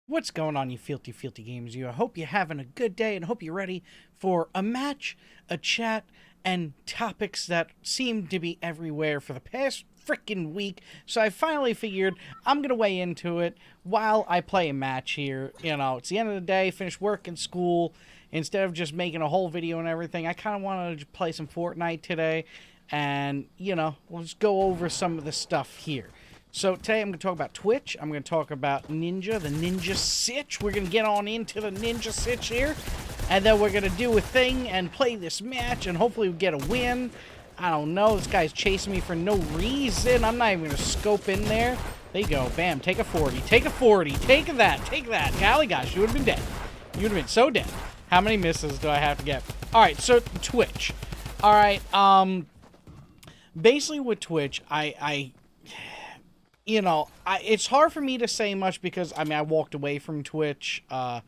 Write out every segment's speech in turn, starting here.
What's going on, you fealty gamers? I hope you're having a good day and hope you're ready for a match, a chat, and topics that seem to be everywhere for the past freaking week. So I finally figured I'm going to weigh into it while I play a match here. You know, it's the end of the day, finish work and school. Instead of just making a whole video and everything, I kind of wanted to play some Fortnite today. And, you know, let's go over some of the stuff here. So today I'm going to talk about Twitch. I'm going to talk about Ninja, the Ninja Sitch. We're going to get on into the Ninja Sitch here. And then we're going to do a thing and play this match. And hopefully we get a win. I don't know. This guy's chasing me for no reason. I'm not even going to scope in there. There you go. Bam. Take a 40. Take a 40. Take that. Take that. Golly gosh. You would have been dead. You would have been so dead. How many misses do I have to get? Alright. So Twitch. Alright. Basically with Twitch, you know, it's hard for me to say much because, I mean, I walked away from Twitch not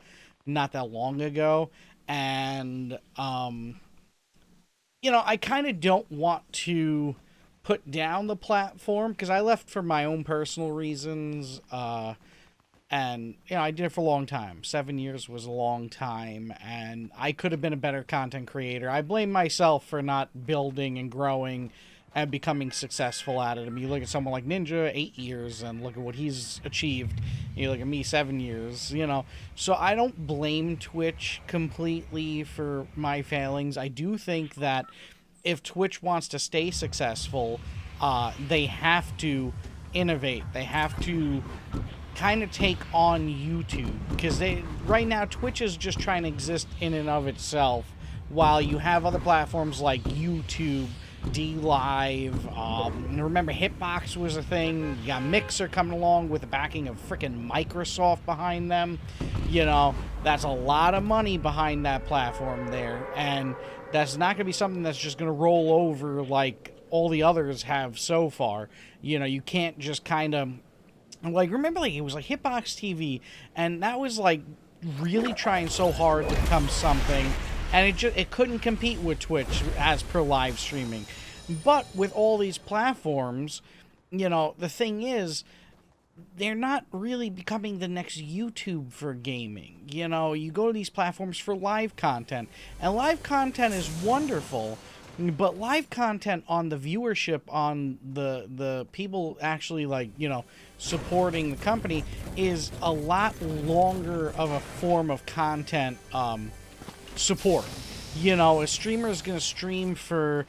that long ago. And, you know, I kind of don't want to put down the platform because I left for my own personal reasons. And, you know, I did it for a long time. 7 years was a long time. And I could have been a better content creator. I blame myself for not building and growing and becoming successful at it. I mean, you look at someone like Ninja, 8 years, and look at what he's achieved. You look at me, 7 years, you know. So I don't blame Twitch completely for my failings. I do think that if Twitch wants to stay successful, they have to innovate. They have to kind of take on YouTube. Because right now, Twitch is just trying to exist in and of itself, while you have other platforms like YouTube, D-Live, remember Hitbox was a thing. You got Mixer coming along with the backing of freaking Microsoft behind them. You know, that's a lot of money behind that platform there, and that's not going to be something that's just going to roll over like all the others have so far. You know, you can't just kind of, like, remember, like, it was like Hitbox TV, and that was like really trying so hard to become something. And it couldn't compete with Twitch as per live streaming. But with all these platforms, you know, the thing is, they're not really becoming the next YouTube for gaming. You know, you go to these platforms for live content. And live content is wonderful. But live content on the viewership, on the people actually, like, you know, supporting the company is a lot longer of a form of content, support. You know, a streamer is going to stream for,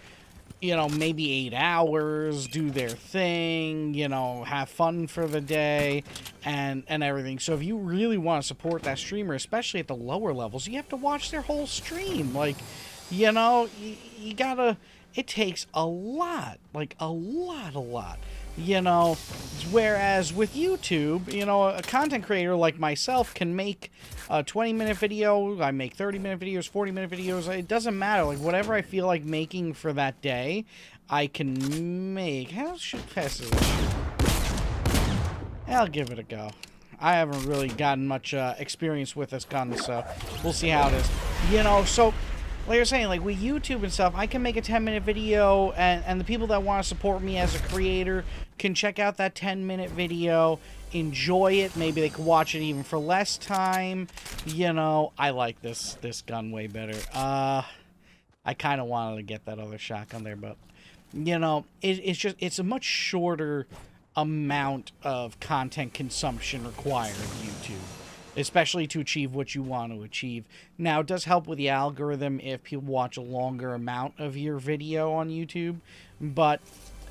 you know, maybe 8 hours, do their thing, you know, have fun for the day, and everything. So if you really want to support that streamer, especially at the lower levels, you have to watch their whole stream. Like, you know, you gotta, it takes a lot, like a lot. You know, whereas with YouTube, you know, a content creator like myself can make a 20-minute video. I make 30-minute videos, 40-minute videos. It doesn't matter. Like, whatever I feel like making for that day, I can make. How fast is this? I'll give it a go. I haven't really gotten much experience with this gun, so we'll see how it is. You know, so like you're saying, like with YouTube and stuff, I can make a 10-minute video, and the people that want to support me as a creator can check out that 10-minute video, enjoy it. Maybe they could watch it even for less time. You know, I like this gun way better. I kind of wanted to get that other shotgun there, but, you know, it's a much shorter amount of content consumption required on YouTube, especially to achieve what you want to achieve. Now, it does help with the algorithm if people watch a longer amount of your video on YouTube, but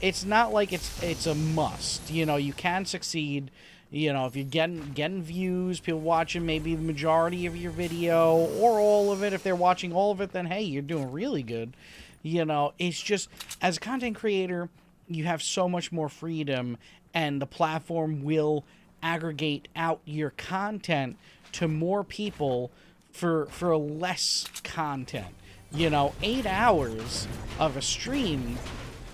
it's not like it's a must. You know, you can succeed. You know, if you're getting views, people watching maybe the majority of your video or all of it. If they're watching all of it, then hey, you're doing really good. You know, it's just, as a content creator, you have so much more freedom, and the platform will aggregate out your content to more people for less content. You know, 8 hours of a stream,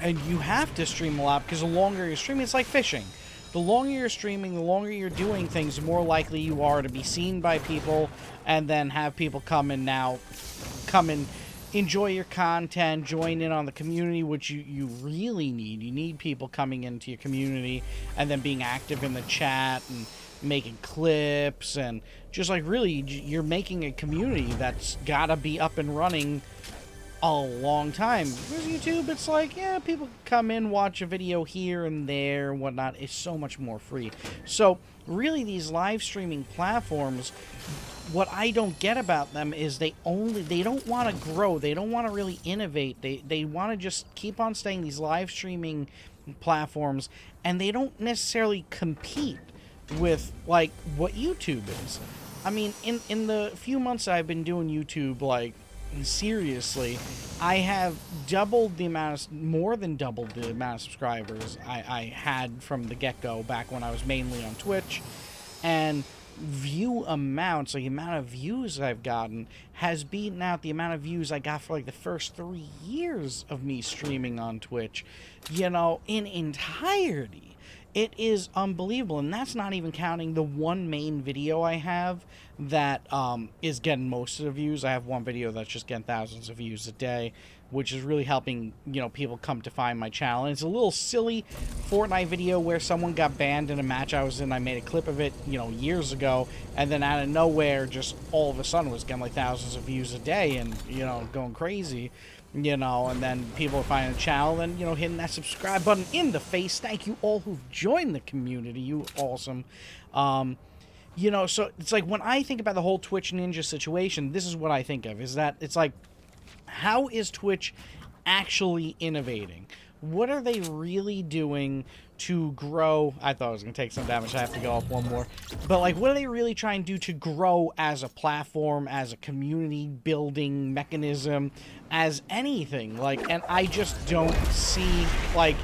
and you have to stream a lot because the longer you're streaming, it's like fishing. The longer you're streaming, the longer you're doing things, the more likely you are to be seen by people, and then have people come and enjoy your content, join in on the community, which you really need. You need people coming into your community and then being active in the chat and making clips, and just like really you're making a community that's gotta be up and running a long time. Whereas YouTube, it's like, yeah, people come in, watch a video here and there, and whatnot. It's so much more free. So really, these live streaming platforms, what I don't get about them is they don't want to grow. They don't want to really innovate. They want to just keep on staying these live streaming platforms, and they don't necessarily compete with like what YouTube is. I mean, in the few months I've been doing YouTube, like, seriously, I have more than doubled the amount of subscribers I had from the get-go back when I was mainly on Twitch. And view amounts, like the amount of views I've gotten, has beaten out the amount of views I got for like the first 3 years of me streaming on Twitch, you know, in entirety. It is unbelievable, and that's not even counting the one main video I have that is getting most of the views. I have one video that's just getting thousands of views a day, which is really helping, you know, people come to find my channel. And it's a little silly Fortnite video where someone got banned in a match I was in. I made a clip of it, you know, years ago, and then out of nowhere, just all of a sudden was getting like thousands of views a day and, you know, going crazy. You know, and then people are finding the channel, and, you know, hitting that subscribe button in the face. Thank you all who've joined the community. You awesome. You know, so it's like when I think about the whole Twitch Ninja situation, this is what I think of, is that it's like, how is Twitch actually innovating? What are they really doing to grow? I thought I was going to take some damage. I have to go up one more. But, like, what are they really trying to do to grow as a platform, as a community building mechanism, as anything? Like, and I just don't see, like,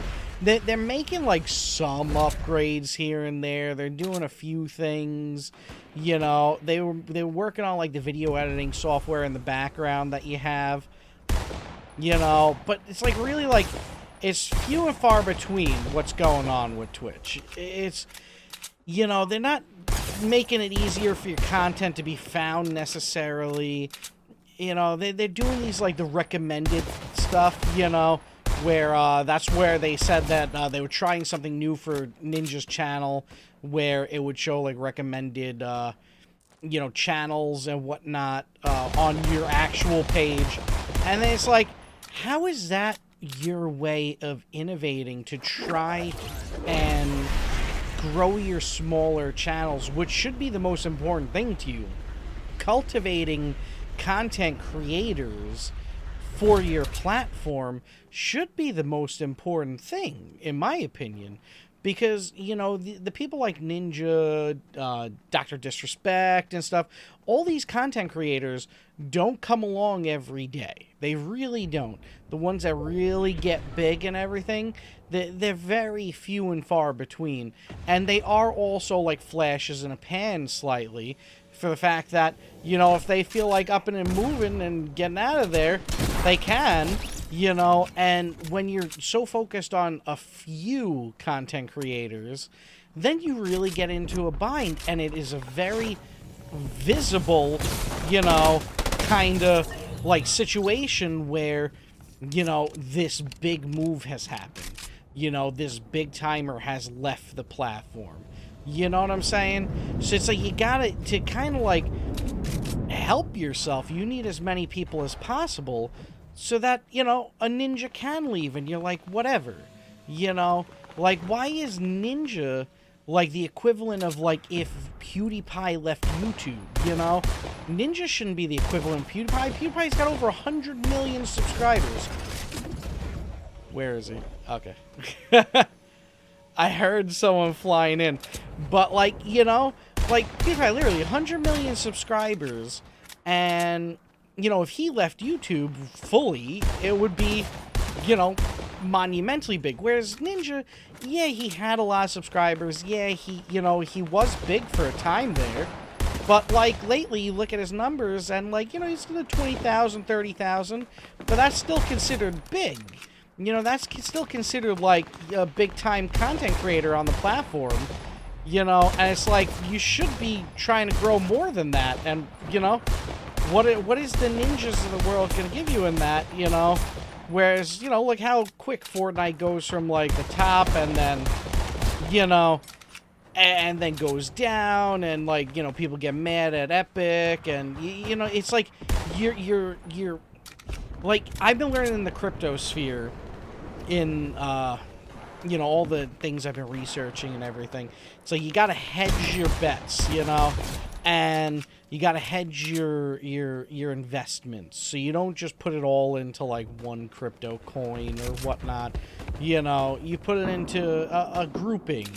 they're making, like, some upgrades here and there. They're doing a few things. You know, they were working on, like, the video editing software in the background that you have. You know, but it's, like, really, like, it's few and far between what's going on with Twitch. It's, you know, they're not making it easier for your content to be found necessarily. You know, they're doing these, like, the recommended stuff, you know, where that's where they said that they were trying something new for Ninja's channel, where it would show, like, recommended, you know, channels and whatnot on your actual page. And then it's like, how is that your way of innovating to try and grow your smaller channels, which should be the most important thing to you? Cultivating content creators for your platform should be the most important thing, in my opinion. Because, you know, the people like Ninja, Dr. Disrespect and stuff, all these content creators don't come along every day. They really don't. The ones that really get big and everything, they're very few and far between. And they are also like flashes in a pan slightly, for the fact that, you know, if they feel like upping and moving and getting out of there, they can. You know, and when you're so focused on a few content creators, then you really get into a bind, and it is a very visible, you know, kind of like situation where, you know, this big move has happened. You know, this big timer has left the platform. You know what I'm saying? So it's like you gotta, to kind of like help yourself, you need as many people as possible, so that, you know, a Ninja can leave and you're like, whatever. You know? Like, why is Ninja like the equivalent of, like, if PewDiePie left YouTube, you know? Ninja shouldn't be the equivalent of PewDiePie. PewDiePie's got over 100 million subscribers. Where is he? Okay. I heard someone flying in. But, like, you know, like, PewDiePie, literally 100 million subscribers, and, you know, if he left YouTube fully, it would be, you know, monumentally big. Whereas Ninja, yeah, he had a lot of subscribers. Yeah, he, you know, he was big for a time there. But, like, lately, you look at his numbers, and, like, you know, he's got 20,000, 30,000. But that's still considered big. You know, that's still considered, like, a big-time content creator on the platform. You know, and it's like, you should be trying to grow more than that. And, you know, what is the Ninjas of the world going to give you in that, you know? Whereas, you know, look how quick Fortnite goes from, like, the top, and then, you know, and then goes down, and like, you know, people get mad at Epic, and you know, it's like you're like, I've been learning in the crypto sphere, in you know, all the things I've been researching and everything. So you got to hedge your bets, you know, and you got to hedge your investments, so you don't just put it all into like one crypto coin or whatnot. You know, you put it into a grouping.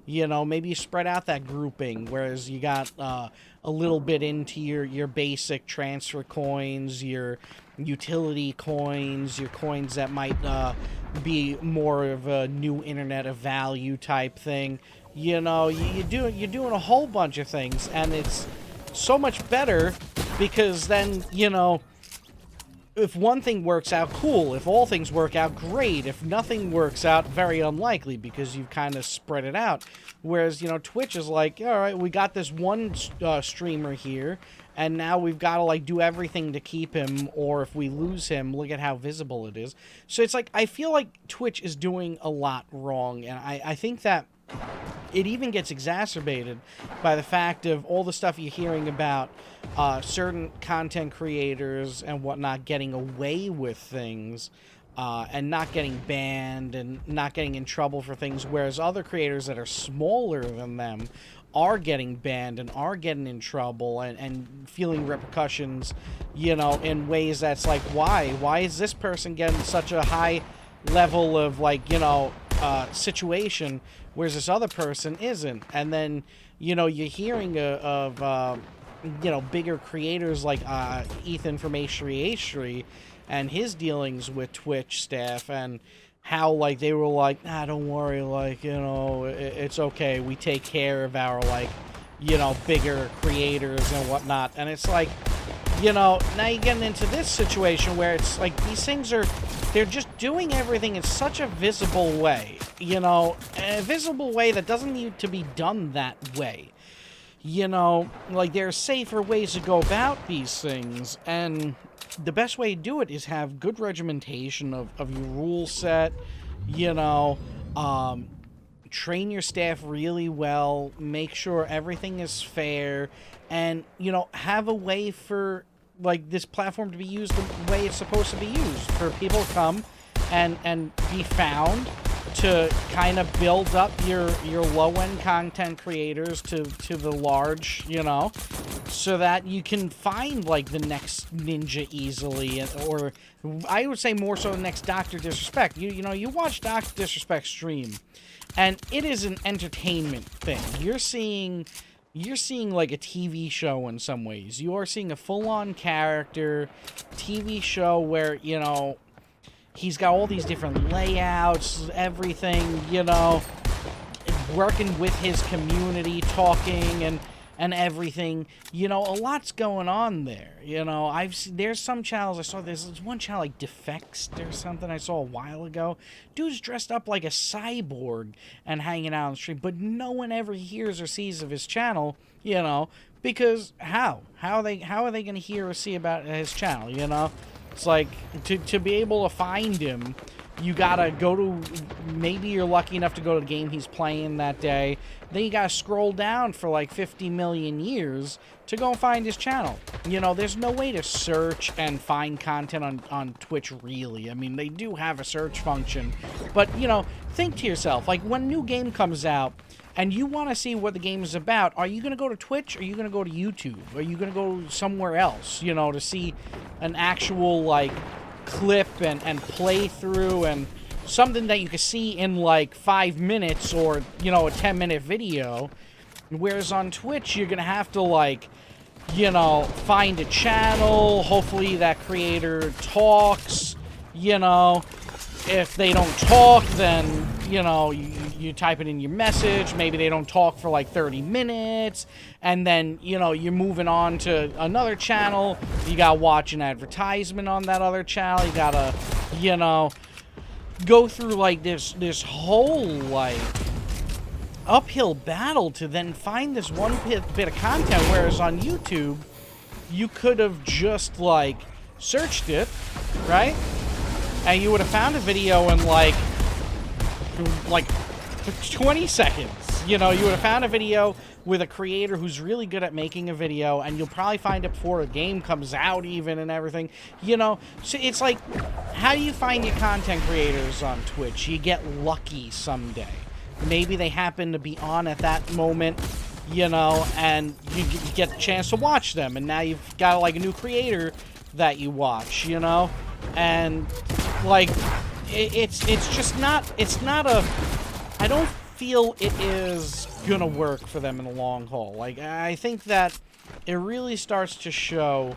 You know, maybe you spread out that grouping, whereas you got a little bit into your basic transfer coins, your utility coins, your coins that might be more of a new internet of value type thing. You know, you're doing a whole bunch of things, and it's so much better, because then, you know, if one thing works out, cool. If all things work out, great. If nothing works out, very unlikely, because you've kind of spread it out. Whereas, you know, Twitch is like, all right, we got this one streamer here, and now we've got to, like, do everything to keep him, or if we lose him, look at how visible it is. So it's like, I feel like Twitch is doing a lot wrong, and I think that it even gets exacerbated by the fact of all the stuff you're hearing about certain content creators and whatnot getting away with things, and not getting banned and not getting in trouble for things, whereas other creators that are smaller than them are getting banned and are getting in trouble and feeling repercussions, you know, in ways that's like, why is this person getting such a high level of, like, you know, situation, whereas this other person isn't? And then, you know, you're hearing of you know, bigger creators like Ethan from H3H3 and his dealings with Twitch staff, and how, like, they were like, nah, don't worry, like, you know, it's okay, we take care of our, like, you know, bigger creators and whatnot. And it's like, you know, now you're getting into this situation where it's like, these things they're just doing everything in such a visible way, you know, a visible way that doesn't need to be done that way. You know, like, there are safer ways to go about these things, and the best way to do it is have good regimentation of your rule set, you know, train your staff really well, make sure everything is fair, and, you know, have a way for, like, this platform to be used the way it's supposed to be used, for people to come and be found, to kind of build up your low-end content creators to the large, you know, so that you can find, like, the next Ninja easily, or I would say more so the next Dr. Disrespect. You know, you watch Dr. Disrespect stream, and it is an entertainment thing. You're seeing like a TV show in some ways. You are seeing a full-on character TV show where, you know, he's got all these different layouts, everything, you know, working with his community, talking and everything. You know, a lot's going on there. You know, there's some channels I saw. There's one channel like Defects or something I saw a while ago. Dude's dressed up like a cyborg and hanging out on the street, but no one ever hears or sees of his channel, you know, because how are they going to hear or see about his channel, you know? It's like, to be able to find him, you gotta go to, maybe you're lucky enough to go to the game he's playing that day, then you gotta scroll down for like 50 million years to go and find his channel. You know, there's no way to search and find content on Twitch, really. I mean, they do have a search function, but, you know, think to yourself, like, when a new game comes out, and you want to see what the game is about, are you going to go to Twitch, or are you going to go to YouTube? Are you going to go somewhere else, you know, to see an actual, like, clip and playthrough and something that you can see in, like, 5 minutes or, you know, a 10-minute video? Whereas on Twitch, you're going to have to, like, you know, find a channel. Hopefully that creator talks, you know. If they don't talk, then, you know, you type it in your message. Maybe they don't talk for like 30 minutes. And then, you know, you're moving on to another channel. You gotta watch an advertisement on that other channel. You gotta, you know, go through like this whole, like, uphill battle to then find this one bit of content. Whereas on YouTube, you could have just, like, searched it, right? And you would have found a video in, like 20 seconds. You know, you would have found a video with a creator who's really good at making a video, and you'll probably find it before a game comes out even and everything. You know, so it's like, how do you find your content creators on Twitch? You get lucky someday. Maybe they happen to be on at that moment, you know, and you get the chance to watch them, and now you've got like a new creator that you watch, you know, and like it's just not, I don't feel it is gonna work for them in the long haul. Like, I think that it really starts to show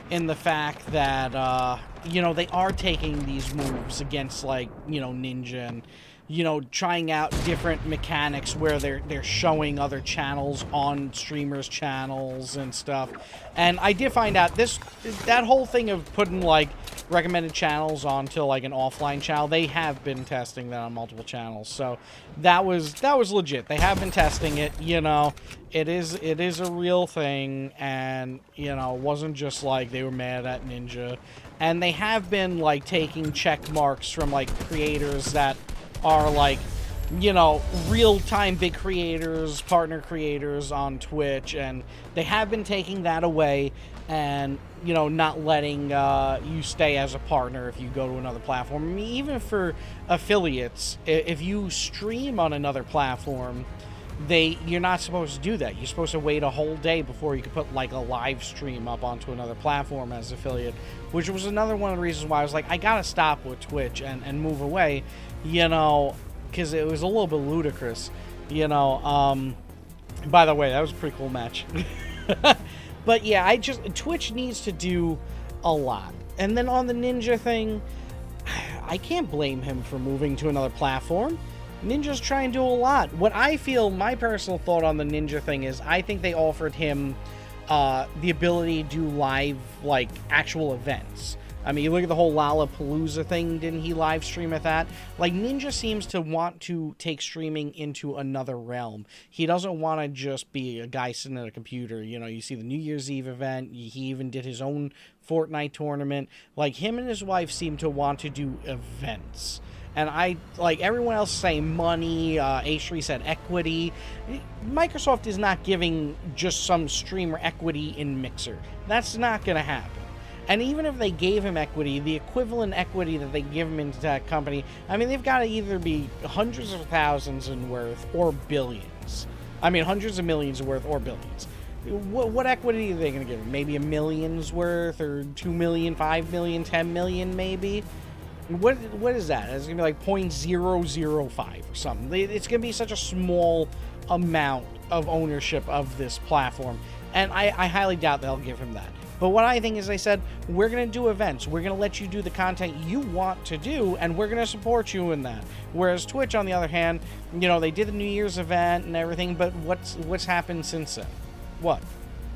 in the fact that you know, they are taking these moves against, like, you know, Ninja, and, you know, trying out different mechanics where they're showing other channels on streamers' channels and stuff. And I did find out that whole thing of putting, like, recommended channels onto, like, an offline channel, they have been testing that on multiple channels. So that was legit. They have been testing it, you know. It is a real thing, and, you know, it wasn't just like they were mad at Ninja. And they have been, like, taking check marks from, like, creators that are, like, you know, real-time big creators, partner creators on Twitch, and they have been taking that away and, you know, not letting you stay as a partner if you go to another platform. I mean, even for affiliates, if you stream on another platform, you're not supposed to do that. You're supposed to wait a whole day before you can put, like, a live stream up onto another platform as an affiliate, which was another one of the reasons why I was like, I gotta stop with Twitch and move away, you know, because it was a little bit ludicrous, you know. By the way, that was a pretty cool match. But yeah, Twitch needs to do a lot. And then on the Ninja thing, I can't blame him for moving to another platform. Ninja's trying to do a lot. What I feel, my personal thought on the Ninja thing is, I think they offered him the ability to do live, like, actual events. I mean, you look at the whole Lollapalooza thing, didn't he live stream at that? Like, Ninja seems to want to take streaming into another realm. He doesn't want to just be a guy sitting at a computer. You know, you see the New Year's Eve event, he even did his own Fortnite tournament. Like, him and his wife seem to want to do events. And like everyone else saying money, H3 said equity. Microsoft is not giving just some streamer equity in Mixer. That's not going to happen. And even if they gave him equity, the equivalent equity that they give him into that company, I mean, they've got to either be hundreds of thousands in worth or billions. I mean, hundreds of millions worth or billions. What equity are they going to give him? Maybe $1 million's worth, or 2 million, 5 million, 10 million maybe? What is that? It's going to be like 0.005 or something. It's going to be such a small amount of ownership of this platform. And I highly doubt they'll give him that. But what I think is, they said, we're going to do events. We're going to let you do the content you want to do, and we're going to support you in that. Whereas Twitch, on the other hand, you know, they did the New Year's event and everything, but what's happened since then? What?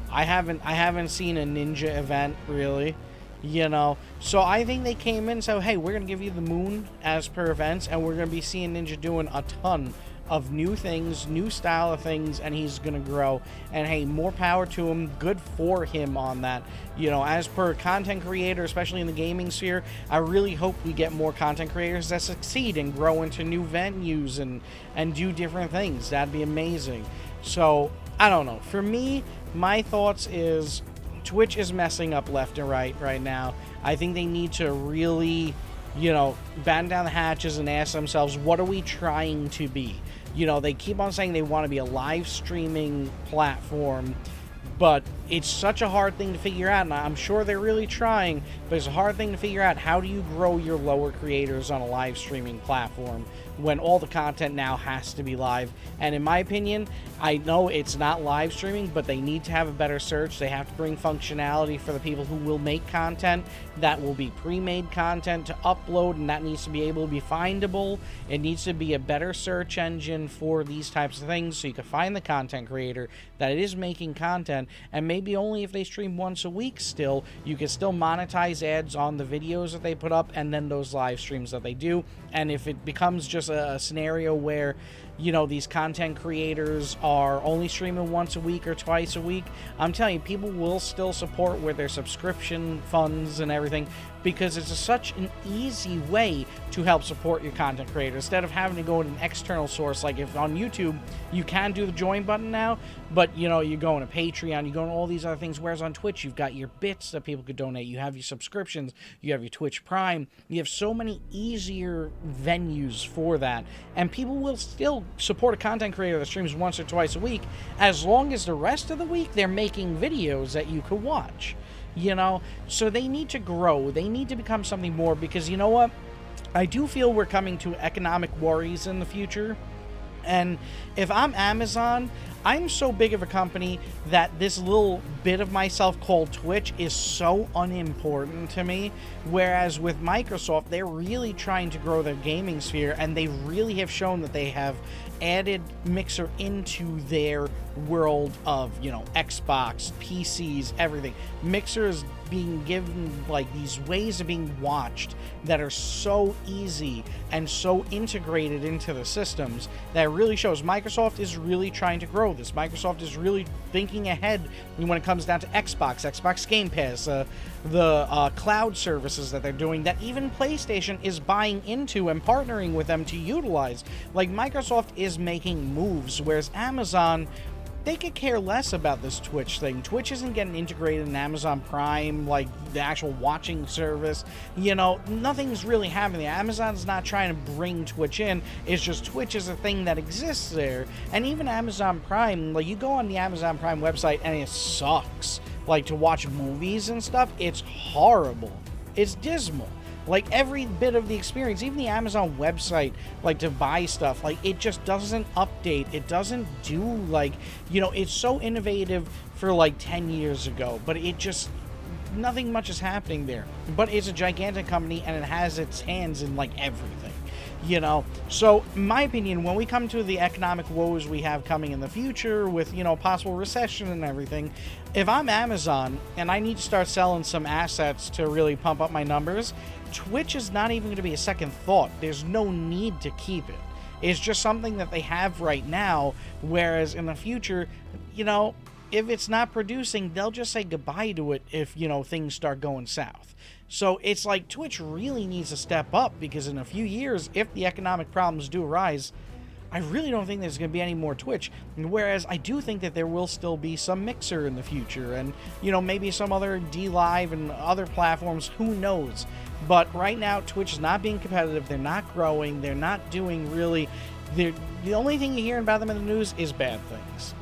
I haven't seen a Ninja event, really. You know, so I think they came in and said, hey, we're going to give you the moon as per events, and we're going to be seeing Ninja doing a ton of new things, new style of things, and he's going to grow. And hey, more power to him. Good for him on that. You know, as per content creator, especially in the gaming sphere, I really hope we get more content creators that succeed and grow into new venues and do different things. That'd be amazing. So, I don't know. For me, my thoughts is, Twitch is messing up left and right now. I think they need to really, you know, batten down the hatches and ask themselves, what are we trying to be? You know, they keep on saying they want to be a live streaming platform, but it's such a hard thing to figure out, and I'm sure they're really trying, but it's a hard thing to figure out. How do you grow your lower creators on a live streaming platform when all the content now has to be live? And in my opinion, I know it's not live streaming, but they need to have a better search. They have to bring functionality for the people who will make content that will be pre-made content to upload, and that needs to be able to be findable. It needs to be a better search engine for these types of things, so you can find the content creator that is making content. And maybe only if they stream once a week still, you can still monetize ads on the videos that they put up and then those live streams that they do. And if it becomes just a scenario where, you know, these content creators are only streaming once a week or twice a week, I'm telling you, people will still support with their subscription funds and everything, because it's such an easy way to help support your content creator instead of having to go to an external source. Like if on YouTube you can do the join button now, but you know, you go into Patreon, you go into all these other things, whereas on Twitch you've got your bits that people could donate, you have your subscriptions, you have your Twitch Prime, you have so many easier venues for that, and people will still support a content creator that streams once or twice a week as long as the rest of the week they're making videos that you could watch. You know, so they need to grow. They need to become something more, because you know what? I do feel we're coming to economic worries in the future. And if I'm Amazon, I'm so big of a company that this little bit of myself called Twitch is so unimportant to me. Whereas with Microsoft, they're really trying to grow their gaming sphere, and they really have shown that they have added Mixer into their world of, you know, Xbox, PCs, everything. Mixer is being given like these ways of being watched that are so easy and so integrated into the systems that really shows Microsoft is really trying to grow this. Microsoft is really thinking ahead when it comes down to Xbox Game Pass, the cloud services that they're doing, that even PlayStation is buying into and partnering with them to utilize. Like, Microsoft is making moves, whereas Amazon, they could care less about this Twitch thing. Twitch isn't getting integrated in Amazon Prime, like the actual watching service. You know, nothing's really happening. Amazon's not trying to bring Twitch in. It's just Twitch is a thing that exists there. And even Amazon Prime, like, you go on the Amazon Prime website and it sucks. Like, to watch movies and stuff, it's horrible. It's dismal. Like, every bit of the experience, even the Amazon website, like, to buy stuff, like, it just doesn't update. It doesn't do, like, you know, it's so innovative for, like, 10 years ago, but it just, nothing much is happening there. But it's a gigantic company, and it has its hands in, like, everything, you know? So, in my opinion, when we come to the economic woes we have coming in the future with, you know, possible recession and everything, if I'm Amazon and I need to start selling some assets to really pump up my numbers, Twitch is not even going to be a second thought. There's no need to keep it. It's just something that they have right now, whereas in the future, you know, if it's not producing, they'll just say goodbye to it if, you know, things start going south. So it's like Twitch really needs to step up, because in a few years, if the economic problems do arise, I really don't think there's going to be any more Twitch, whereas I do think that there will still be some Mixer in the future, and, you know, maybe some other D-Live and other platforms, who knows. But right now, Twitch is not being competitive, they're not growing, they're not doing really, the only thing you hear about them in the news is bad things.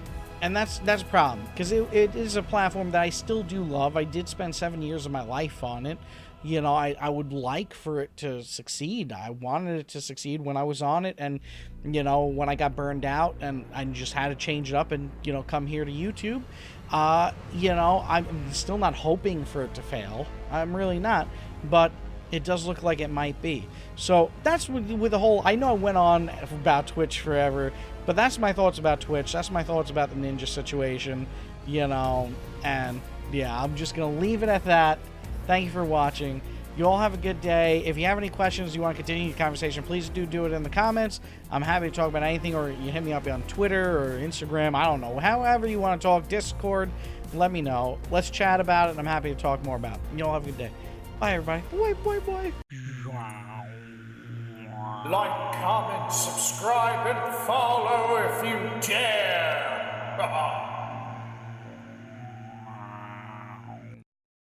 And that's a problem, because it is a platform that I still do love. I did spend 7 years of my life on it. You know, I would like for it to succeed. I wanted it to succeed when I was on it, and, you know, when I got burned out and I just had to change it up and, you know, come here to YouTube, you know, I'm still not hoping for it to fail. I'm really not, but it does look like it might be. So that's with the whole, I know I went on about Twitch forever, but that's my thoughts about Twitch. That's my thoughts about the Ninja situation, you know, and yeah, I'm just going to leave it at that. Thank you for watching. You all have a good day. If you have any questions, you want to continue the conversation, please do it in the comments. I'm happy to talk about anything, or you hit me up on Twitter or Instagram. I don't know. However you want to talk, Discord, let me know. Let's chat about it, and I'm happy to talk more about it. You all have a good day. Bye, everybody. Bye. Like, comment, subscribe, and follow if you dare.